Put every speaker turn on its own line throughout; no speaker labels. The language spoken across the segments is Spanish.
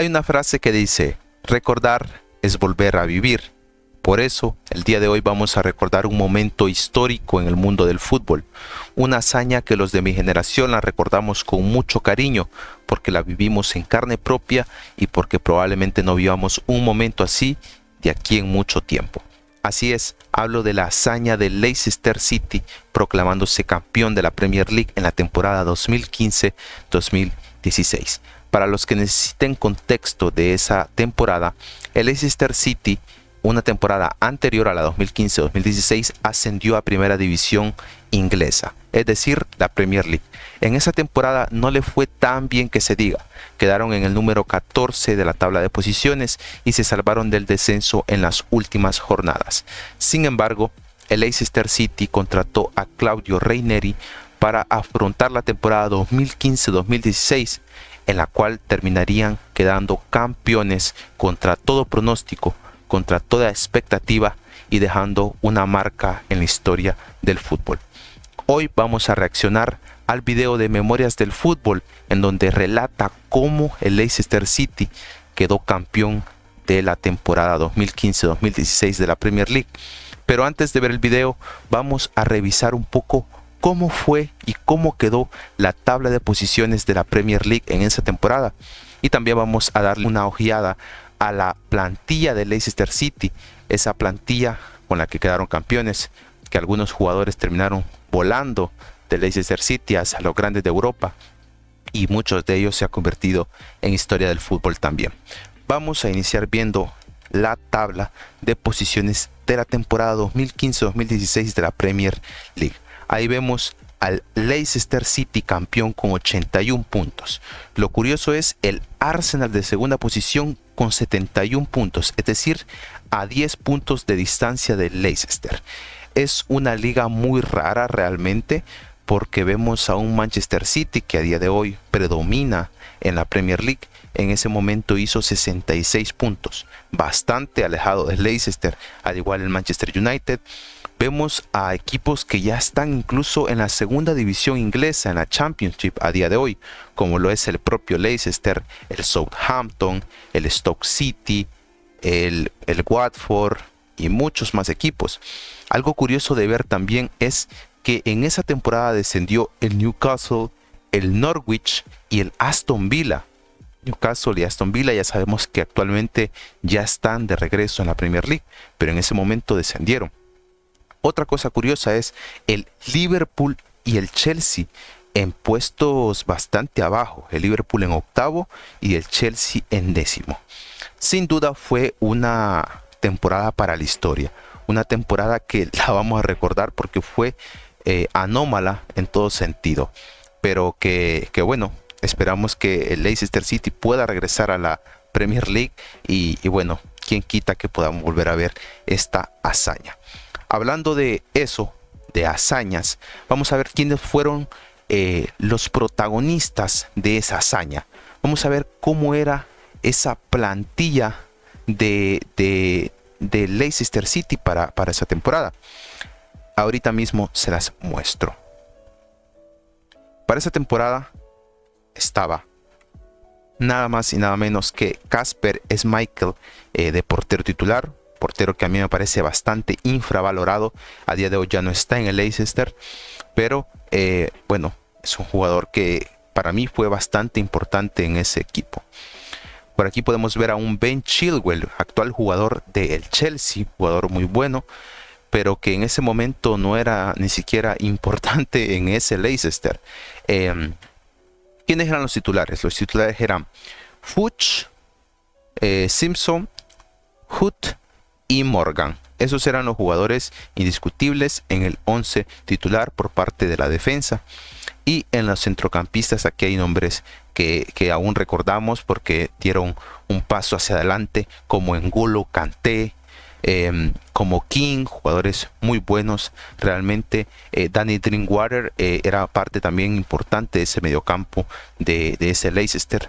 Hay una frase que dice, recordar es volver a vivir. Por eso, el día de hoy vamos a recordar un momento histórico en el mundo del fútbol. Una hazaña que los de mi generación la recordamos con mucho cariño, porque la vivimos en carne propia y porque probablemente no vivamos un momento así de aquí en mucho tiempo. Así es, hablo de la hazaña del Leicester City proclamándose campeón de la Premier League en la temporada 2015-2016. Para los que necesiten contexto de esa temporada, el Leicester City, una temporada anterior a la 2015-2016, ascendió a primera división inglesa, es decir, la Premier League. En esa temporada no le fue tan bien que se diga, quedaron en el número 14 de la tabla de posiciones y se salvaron del descenso en las últimas jornadas. Sin embargo, el Leicester City contrató a Claudio Ranieri para afrontar la temporada 2015-2016, en la cual terminarían quedando campeones contra todo pronóstico, contra toda expectativa y dejando una marca en la historia del fútbol. Hoy vamos a reaccionar al video de Memorias del Fútbol, en donde relata cómo el Leicester City quedó campeón de la temporada 2015-2016 de la Premier League. Pero antes de ver el video, vamos a revisar un poco cómo fue y cómo quedó la tabla de posiciones de la Premier League en esa temporada. Y también vamos a darle una ojeada a la plantilla de Leicester City, esa plantilla con la que quedaron campeones, que algunos jugadores terminaron volando de Leicester City hacia los grandes de Europa y muchos de ellos se han convertido en historia del fútbol también. Vamos a iniciar viendo la tabla de posiciones de la temporada 2015-2016 de la Premier League. Ahí vemos al Leicester City campeón con 81 puntos. Lo curioso es el Arsenal de segunda posición con 71 puntos, es decir, a 10 puntos de distancia del Leicester. Es una liga muy rara realmente, porque vemos a un Manchester City que a día de hoy predomina en la Premier League. En ese momento hizo 66 puntos, bastante alejado del Leicester, al igual el Manchester United. Vemos a equipos que ya están incluso en la segunda división inglesa, en la Championship a día de hoy, como lo es el propio Leicester, el Southampton, el Stoke City, el Watford y muchos más equipos. Algo curioso de ver también es que en esa temporada descendió el Newcastle, el Norwich y el Aston Villa. Newcastle y Aston Villa ya sabemos que actualmente ya están de regreso en la Premier League, pero en ese momento descendieron. Otra cosa curiosa es el Liverpool y el Chelsea en puestos bastante abajo. El Liverpool en octavo y el Chelsea en décimo. Sin duda fue una temporada para la historia. Una temporada que la vamos a recordar porque fue anómala en todo sentido. Pero que bueno, esperamos que el Leicester City pueda regresar a la Premier League. Y bueno, quién quita que podamos volver a ver esta hazaña. Hablando de eso, de hazañas, vamos a ver quiénes fueron los protagonistas de esa hazaña. Vamos a ver cómo era esa plantilla de Leicester City para esa temporada. Ahorita mismo se las muestro. Para esa temporada estaba nada más y nada menos que Kasper Schmeichel de portero titular. Portero que a mí me parece bastante infravalorado. A día de hoy ya no está en el Leicester, pero bueno, es un jugador que para mí fue bastante importante en ese equipo. Por aquí podemos ver a un Ben Chilwell, actual jugador del Chelsea, jugador muy bueno, pero que en ese momento no era ni siquiera importante en ese Leicester. ¿Quiénes eran los titulares? Los titulares eran Fuchs, Simpson, Hood y Morgan. Esos eran los jugadores indiscutibles en el 11 titular por parte de la defensa. Y en los centrocampistas aquí hay nombres que aún recordamos porque dieron un paso hacia adelante, como N'Golo Kanté, como King, jugadores muy buenos realmente. Danny Drinkwater era parte también importante de ese mediocampo de ese Leicester.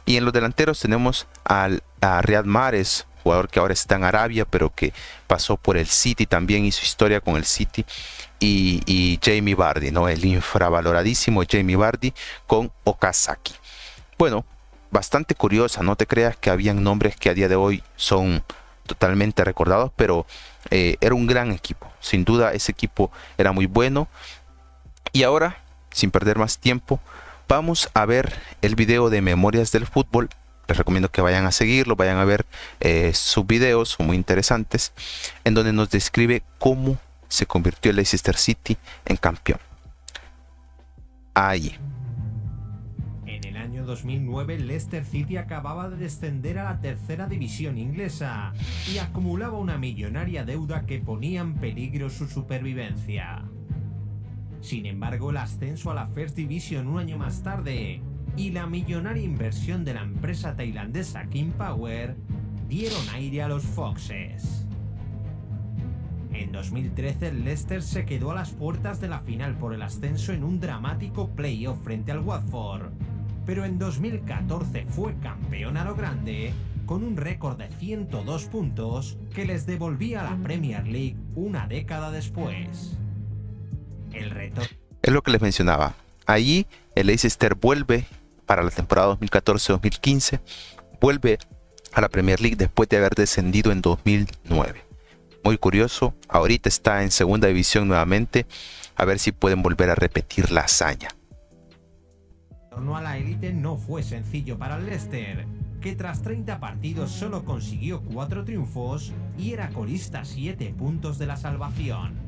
Y en los delanteros tenemos a Riyad Mahrez, jugador que ahora está en Arabia, pero que pasó por el City, también hizo historia con el City, y Jamie Vardy, ¿no? El infravaloradísimo Jamie Vardy con Okazaki. Bueno, bastante curiosa. No te creas que habían nombres que a día de hoy son totalmente recordados, pero era un gran equipo. Sin duda ese equipo era muy bueno. Y ahora, sin perder más tiempo, vamos a ver el video de Memorias del Fútbol. Les recomiendo que vayan a seguirlo, vayan a ver sus videos, son muy interesantes, en donde nos describe cómo se convirtió el Leicester City en campeón. Ahí.
En el año 2009, Leicester City acababa de descender a la tercera división inglesa y acumulaba una millonaria deuda que ponía en peligro su supervivencia. Sin embargo, el ascenso a la First Division un año más tarde y la millonaria inversión de la empresa tailandesa King Power dieron aire a los Foxes. En 2013 el Leicester se quedó a las puertas de la final por el ascenso en un dramático playoff frente al Watford, pero en 2014 fue campeón a lo grande con un récord de 102 puntos que les devolvía a la Premier League una década después. El reto
es lo que les mencionaba. Allí el Leicester vuelve para la temporada 2014-2015, vuelve a la Premier League después de haber descendido en 2009. Muy curioso, ahorita está en segunda división nuevamente, a ver si pueden volver a repetir la hazaña.
El retorno a la élite no fue sencillo para el Leicester, que tras 30 partidos solo consiguió 4 triunfos y era colista a 7 puntos de la salvación.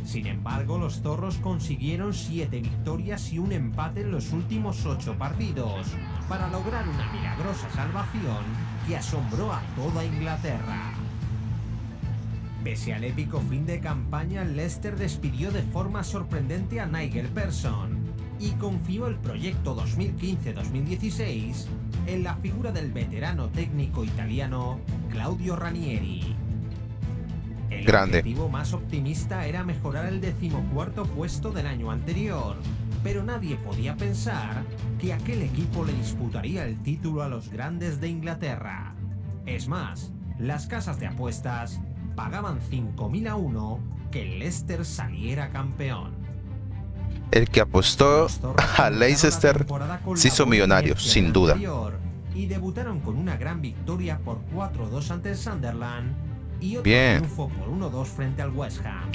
Sin embargo, los zorros consiguieron 7 victorias y un empate en los últimos 8 partidos, para lograr una milagrosa salvación que asombró a toda Inglaterra. Pese al épico fin de campaña, Leicester despidió de forma sorprendente a Nigel Pearson y confió el proyecto 2015-2016 en la figura del veterano técnico italiano Claudio Ranieri. El objetivo más optimista era mejorar el 14º puesto del año anterior, pero nadie podía pensar que aquel equipo le disputaría el título a los grandes de Inglaterra. Es más, las casas de apuestas pagaban 5.000 a 1 que el Leicester saliera campeón.
El que apostó a Leicester se hizo millonario, sin duda.
Y debutaron con una gran victoria por 4-2 ante el Sunderland y otro triunfo por 1-2 frente al West Ham.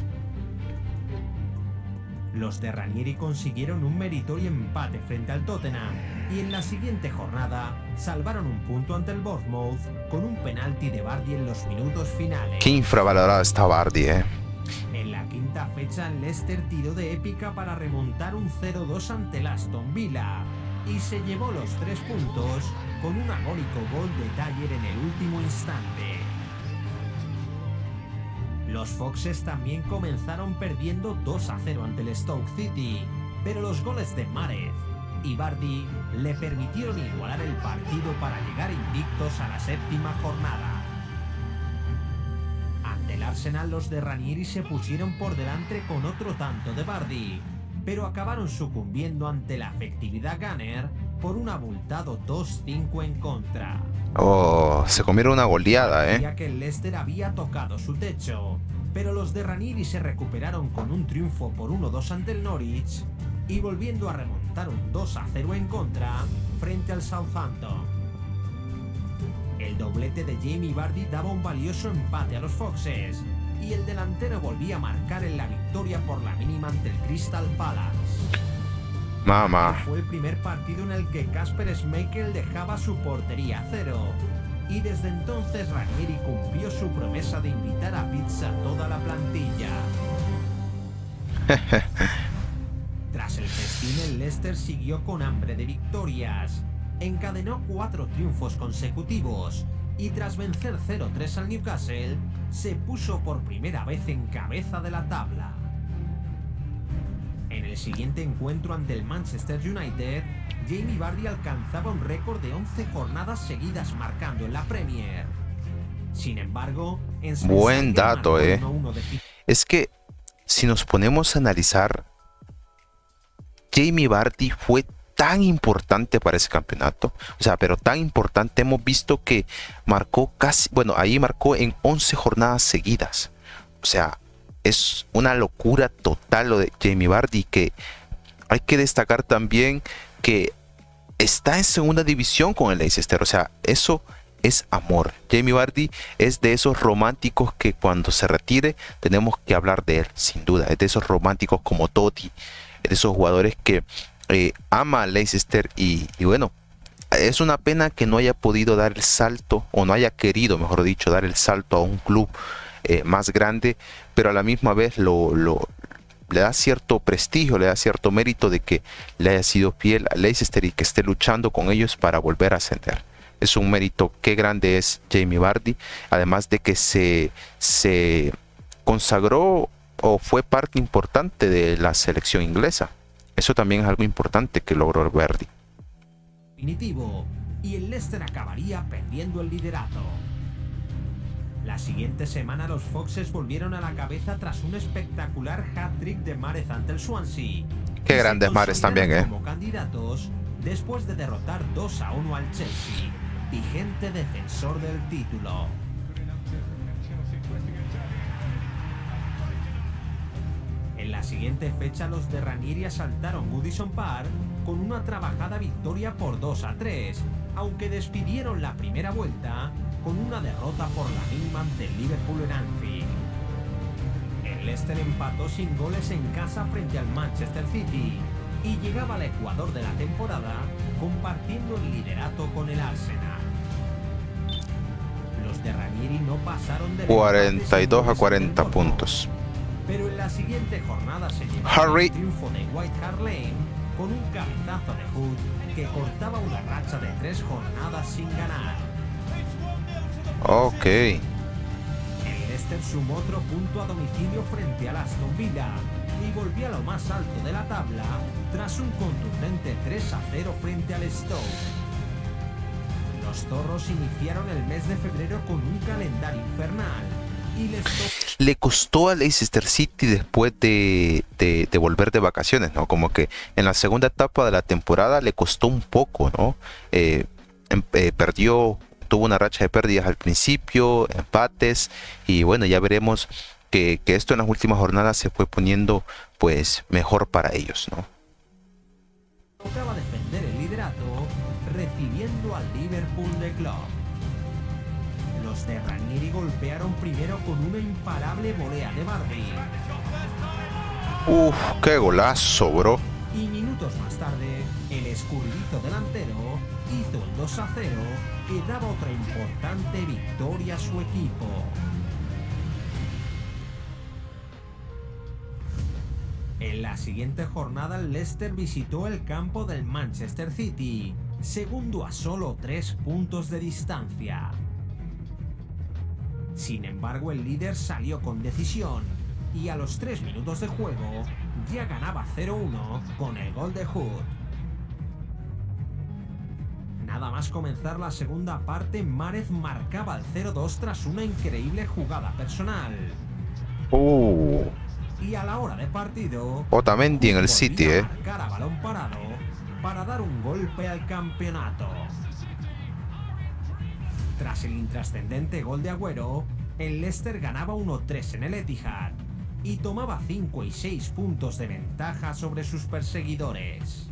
Los de Ranieri consiguieron un meritorio empate frente al Tottenham y en la siguiente jornada salvaron un punto ante el Bournemouth con un penalti de Vardy en los minutos finales.
Qué infravalorado está Vardy,
En la quinta fecha, el Leicester tiró de épica para remontar un 0-2 ante el Aston Villa y se llevó los 3 puntos con un agónico gol de Dyer en el último instante. Los Foxes también comenzaron perdiendo 2-0 ante el Stoke City, pero los goles de Mahrez y Vardy le permitieron igualar el partido para llegar invictos a la 7ª jornada. Ante el Arsenal, los de Ranieri se pusieron por delante con otro tanto de Vardy, pero acabaron sucumbiendo ante la efectividad Gunner por un abultado 2-5 en contra.
Oh, se comieron una goleada,
Parecía que el Leicester había tocado su techo, pero los de Ranieri se recuperaron con un triunfo por 1-2 ante el Norwich y volviendo a remontar un 2-0 en contra frente al Southampton. El doblete de Jamie Vardy daba un valioso empate a los Foxes y el delantero volvía a marcar en la victoria por la mínima ante el Crystal Palace. Fue el primer partido en el que Kasper Schmeichel dejaba su portería a 0 y desde entonces Ranieri cumplió su promesa de invitar a pizza a toda la plantilla. Tras el festín, el Leicester siguió con hambre de victorias, encadenó 4 triunfos consecutivos y tras vencer 0-3 al Newcastle, se puso por primera vez en cabeza de la tabla. En el siguiente encuentro ante el Manchester United, Jamie Vardy alcanzaba un récord de 11 jornadas seguidas marcando en la Premier. Sin embargo, en su
buen dato, Es que si nos ponemos a analizar, Jamie Vardy fue tan importante para ese campeonato, o sea, pero tan importante, hemos visto que marcó ahí marcó en 11 jornadas seguidas. O sea, es una locura total lo de Jamie Vardy, que hay que destacar también que está en segunda división con el Leicester. O sea, eso es amor. Jamie Vardy es de esos románticos que cuando se retire tenemos que hablar de él, sin duda. Es de esos románticos como Totti, es de esos jugadores que ama a Leicester y bueno, es una pena que no haya podido dar el salto, o no haya querido, mejor dicho, dar el salto a un club más grande, pero a la misma vez le da cierto prestigio, le da cierto mérito de que le haya sido fiel a Leicester y que esté luchando con ellos para volver a ascender. Es un mérito. Qué grande es Jamie Vardy, además de que se consagró o fue parte importante de la selección inglesa. Eso también es algo importante que logró Vardy.
Definitivo, y el Leicester acabaría perdiendo el liderato. La siguiente semana los Foxes volvieron a la cabeza tras un espectacular hat-trick de Mahrez ante el Swansea.
Qué grandes Mahrez también,
como candidatos después de derrotar 2-1 al Chelsea, vigente defensor del título. En la siguiente fecha los de Ranieri asaltaron Goodison Park con una trabajada victoria por 2-3, aunque despidieron la primera vuelta con una derrota por la mínima ante el Liverpool en Anfield. El Leicester empató sin goles en casa frente al Manchester City y llegaba al ecuador de la temporada compartiendo el liderato con el Arsenal. Los de Ranieri no pasaron de
42 a 40 puntos.
Pero en la siguiente jornada se llevó el triunfo de White Hart Lane con un cabezazo de Hood que cortaba una racha de 3 jornadas sin ganar.
Ok.
El Leicester sumó otro punto a domicilio frente al Aston Villa y volvió a lo más alto de la tabla tras un contundente 3-0 frente al Stoke. Los zorros iniciaron el mes de febrero con un calendario infernal y
le costó a Leicester City después de volver de vacaciones, ¿no? Como que en la segunda etapa de la temporada le costó un poco, ¿no? Tuvo una racha de pérdidas al principio, empates, y bueno, ya veremos que esto en las últimas jornadas se fue poniendo pues mejor para ellos, ¿no?
Tocaba defender el liderato recibiendo al Liverpool de Klopp. Los de Ranieri golpearon primero con una imparable volea de Vardy.
Uf, qué golazo, bro.
Y minutos más tarde, el escurridizo delantero hizo el 2-0 que daba otra importante victoria a su equipo. En la siguiente jornada, el Leicester visitó el campo del Manchester City, segundo a solo 3 puntos de distancia. Sin embargo, el líder salió con decisión y a los 3 minutos de juego ya ganaba 0-1 con el gol de Hood. Nada más comenzar la segunda parte, Mahrez marcaba el 0-2 tras una increíble jugada personal. Y a la hora de partido,
Otamendi en el City,
marcar a balón parado para dar un golpe al campeonato. Tras el intrascendente gol de Agüero, el Leicester ganaba 1-3 en el Etihad y tomaba 5 y 6 puntos de ventaja sobre sus perseguidores.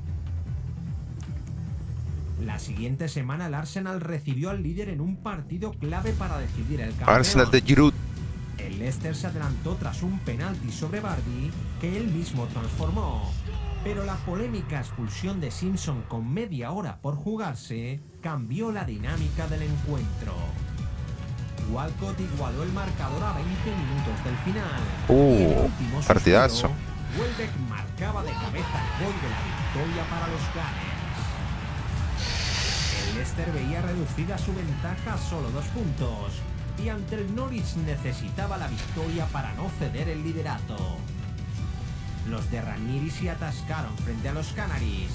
La siguiente semana el Arsenal recibió al líder en un partido clave para decidir el campeón.
Arsenal de Giroud.
El Leicester se adelantó tras un penalti sobre Vardy que él mismo transformó, pero la polémica expulsión de Simpson con media hora por jugarse cambió la dinámica del encuentro. Walcott igualó el marcador a 20 minutos del final. Y en el último
partidazo.
suspiro, Welbeck marcaba de cabeza el gol de la victoria para los Gunners. El Leicester veía reducida su ventaja a solo 2 puntos y ante el Norwich necesitaba la victoria para no ceder el liderato. Los de Ranieri se atascaron frente a los Canaries,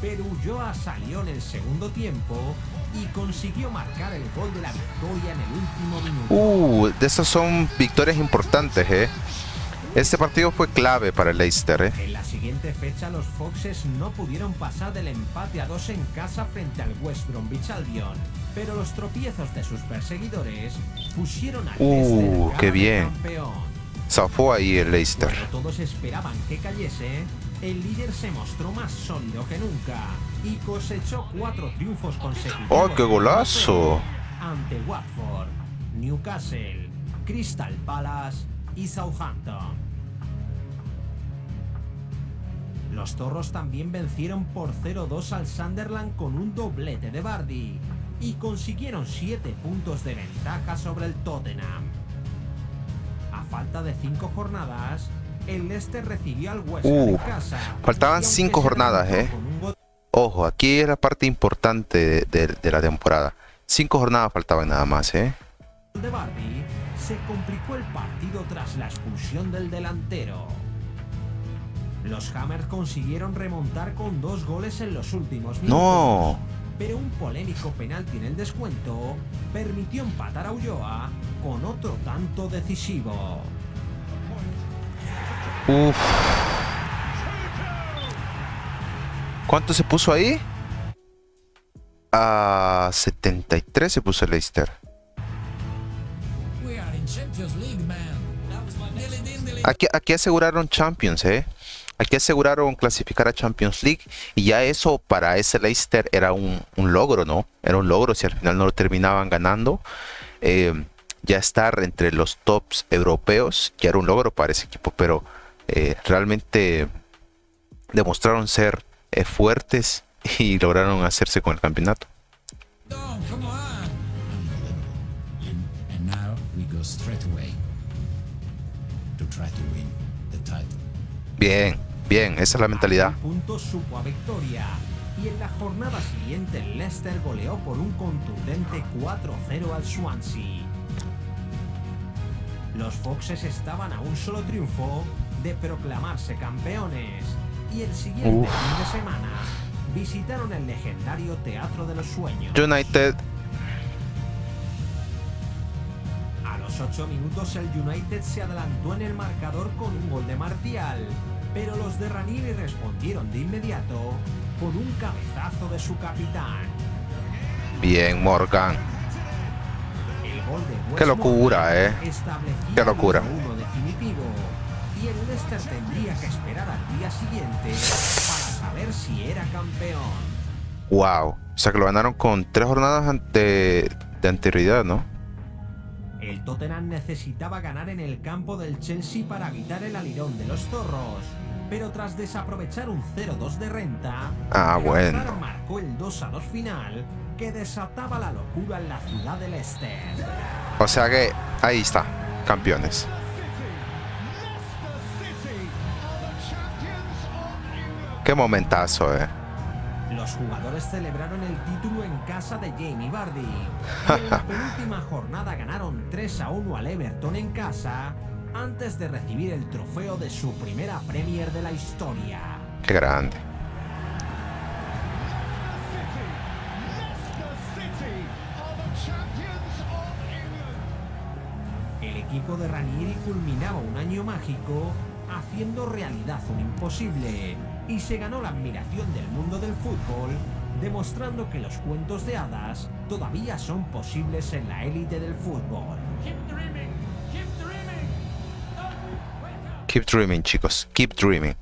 pero Ulloa salió en el segundo tiempo y consiguió marcar el gol de la victoria en el último minuto.
De esas son victorias importantes, Este partido fue clave para el Leicester,
En la siguiente fecha los Foxes no pudieron pasar del empate a 2 en casa frente al West Bromwich Albion, pero los tropiezos de sus perseguidores pusieron al Leicester
qué bien.
campeón.
Zafó ahí el Leicester.
Cuando todos esperaban que cayese, el líder se mostró más sólido que nunca y cosechó 4 triunfos consecutivos.
¡Oh, qué golazo!
Ante Watford, Newcastle, Crystal Palace y Southampton. Los zorros también vencieron por 0-2 al Sunderland con un doblete de Vardy y consiguieron 7 puntos de ventaja sobre el Tottenham. A falta de 5 jornadas, el Leicester recibió al West Ham en casa.
Faltaban 5 jornadas, Ojo, aquí es la parte importante de la temporada. 5 jornadas faltaban nada más,
de Vardy se complicó el partido tras la expulsión del delantero. Los Hammers consiguieron remontar con 2 goles en los últimos minutos.
¡No!
Pero un polémico penalti en el descuento permitió empatar a Ulloa con otro tanto decisivo.
Uf. ¿Cuánto se puso ahí? A 73 se puso el Leicester. Aquí aseguraron Champions, Aquí aseguraron clasificar a Champions League y ya eso para ese Leicester era un logro, ¿no? Era un logro si al final no lo terminaban ganando. Ya estar entre los tops europeos ya era un logro para ese equipo, pero realmente demostraron ser fuertes y lograron hacerse con el campeonato. Bien, bien, esa es la mentalidad.
Puntos supo a victoria y en la jornada siguiente el Leicester goleó por un contundente 4-0 al Swansea. Los Foxes estaban a un solo triunfo de proclamarse campeones y el siguiente fin de semana visitaron el legendario Teatro de los Sueños.
United.
A los 8 minutos el United se adelantó en el marcador con un gol de Martial, pero los de Ranieri respondieron de inmediato con un cabezazo de su capitán.
Bien, Morgan. Qué locura, Qué locura.
Uno definitivo, y el Leicester tendría que esperar al día siguiente para saber si era campeón.
Wow. O sea que lo ganaron con 3 jornadas de anterioridad, ¿no?
El Tottenham necesitaba ganar en el campo del Chelsea para evitar el alirón de los zorros, pero tras desaprovechar un 0-2 de renta,
bueno,
marcó el 2-2 final que desataba la locura en la ciudad de Leicester.
O sea que ahí está, campeones. Qué momentazo,
Los jugadores celebraron el título en casa de Jamie Vardy. Y en la penúltima jornada ganaron 3-1 al Everton en casa antes de recibir el trofeo de su primera Premier de la historia.
Qué grande.
El equipo de Ranieri culminaba un año mágico haciendo realidad un imposible y se ganó la admiración del mundo del fútbol, demostrando que los cuentos de hadas todavía son posibles en la élite del fútbol.
Keep dreaming, chicos. Keep dreaming.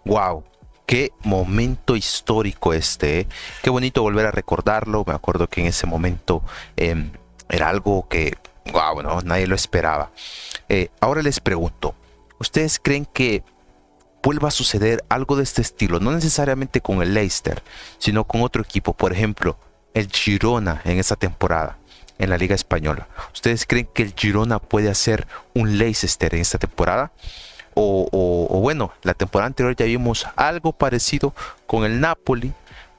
Wow. Qué momento histórico este. Qué bonito volver a recordarlo. Me acuerdo que en ese momento era algo que, wow, no, nadie lo esperaba. Ahora les pregunto, ¿ustedes creen que vuelva a suceder algo de este estilo? No necesariamente con el Leicester, sino con otro equipo. Por ejemplo, el Girona en esta temporada en la Liga Española. ¿Ustedes creen que el Girona puede hacer un Leicester en esta temporada? O bueno, la temporada anterior ya vimos algo parecido con el Napoli,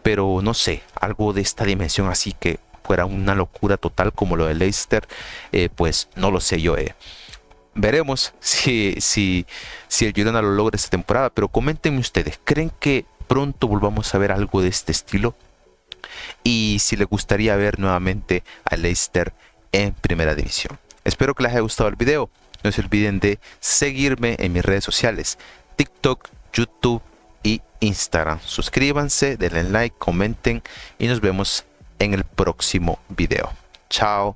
pero no sé, algo de esta dimensión así que fuera una locura total como lo del Leicester, pues no lo sé yo. Veremos si el Girona lo logra esta temporada, pero coméntenme ustedes, ¿creen que pronto volvamos a ver algo de este estilo? Y si les gustaría ver nuevamente al Leicester en primera división. Espero que les haya gustado el video. No se olviden de seguirme en mis redes sociales, TikTok, YouTube y Instagram. Suscríbanse, denle like, comenten y nos vemos en el próximo video. Chao.